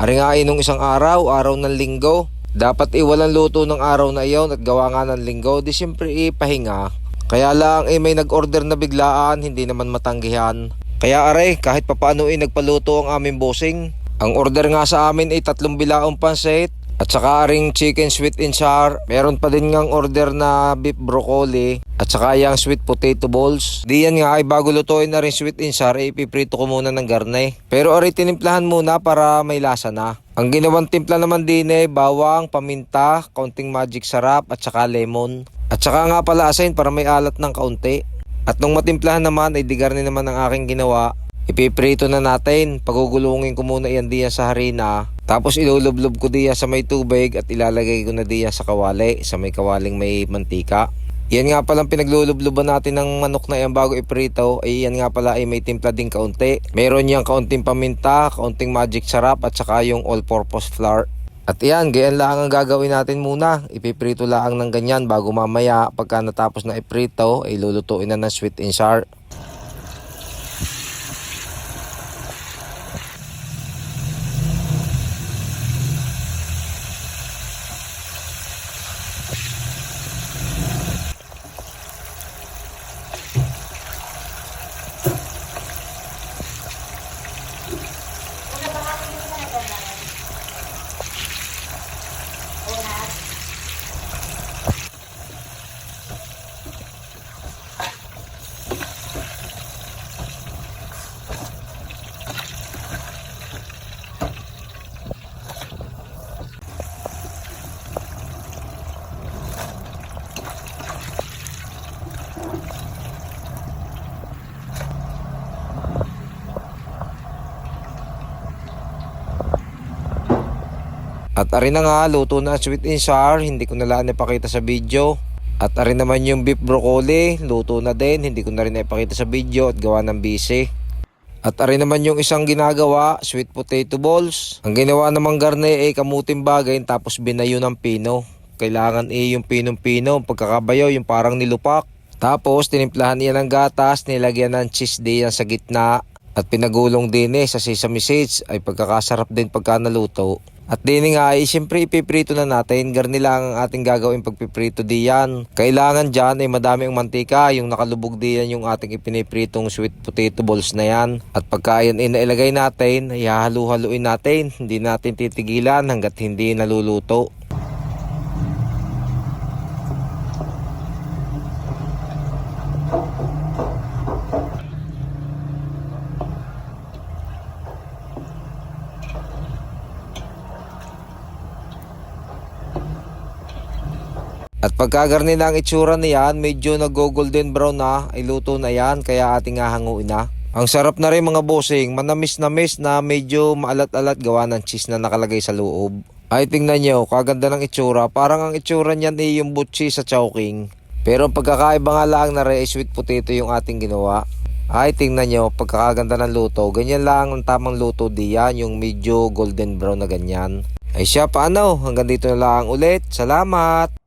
Ari nga nung isang araw ng linggo. Dapat walang luto ng araw na iyon at gawa nga ng linggo, di siyempre ipahinga. Kaya lang may nag-order na biglaan, hindi naman matanggihan. Kaya aray, kahit papaano nagpaluto ang aming bossing. Ang order nga sa amin ay 3 bilaong pansit at saka aring chicken sweet and sour. Meron pa din ngang order na beef broccoli at saka yung sweet potato balls. Diyan nga ay bago lutuin na rin sweet and sour, ipiprito ko muna ng garne. Pero aray tinimplahan muna para may lasa na. Ang ginawang timpla naman din bawang, paminta, kaunting magic sarap at saka lemon. At saka nga pala asin para may alat ng kaunti. At nung matimplahan naman ay digarni naman ang aking ginawa. Ipiprito na natin. Pagugulungin ko muna yan diya sa harina. Tapos ilulublob ko diya sa may tubig at ilalagay ko na diya sa kawali. Sa may kawaling may mantika. Yan nga palang pinaglulubluban natin ng manok na yan bago iprito. Ay yan nga pala ay may timpla din kaunti. Meron yang kaunting paminta, kaunting magic sarap at saka yung all-purpose flour. At yan, ganyan lang ang gagawin natin muna. Ipiprito lang ng ganyan bago mamaya pagka natapos na iprito ay lulutuin na ng sweet and sour. At ari na nga, luto na sweet and sour, hindi ko na lang ipakita sa video. At ari naman yung beef broccoli, luto na din, hindi ko na rin ipakita sa video at gawa ng busy. At ari naman yung isang ginagawa, sweet potato balls. Ang ginawa namang garne ay kamuting bagay tapos binayo ng pino. Kailangan yung pinong-pino, pagkakabayo yung parang nilupak. Tapos tinimplahan niya ng gatas, nilagyan ng cheese diyan sa gitna. At pinagulong din sa sesame seeds, ay pagkakasarap din pagka naluto. At din nga ay siyempre ipiprito na natin. Garni lang ang ating gagawin pagpiprito diyan. Kailangan dyan ay madami ang mantika. Yung nakalubog diyan yung ating ipinipritong sweet potato balls na yan. At pagka yan inailagay natin, ihahalu-haluin natin. Hindi natin titigilan hanggat hindi naluluto. At pagkagarni na ang itsura niyan, medyo nag-golden brown na, ay luto na yan, kaya ating hahanguin na. Ang sarap na rin mga bossing, manamis-namis na medyo maalat-alat gawa ng cheese na nakalagay sa loob. Ay tingnan nyo, kaganda ng itsura, parang ang itsura niyan ay yung butchi sa chowking. Pero ang pagkakaiba nga lang na rin ay sweet potato yung ating ginawa. Ay tingnan nyo, pagkakaganda ng luto, ganyan lang ang tamang luto diyan, yung medyo golden brown na ganyan. Ay siya, paano? Hanggang dito na lang ulit, salamat!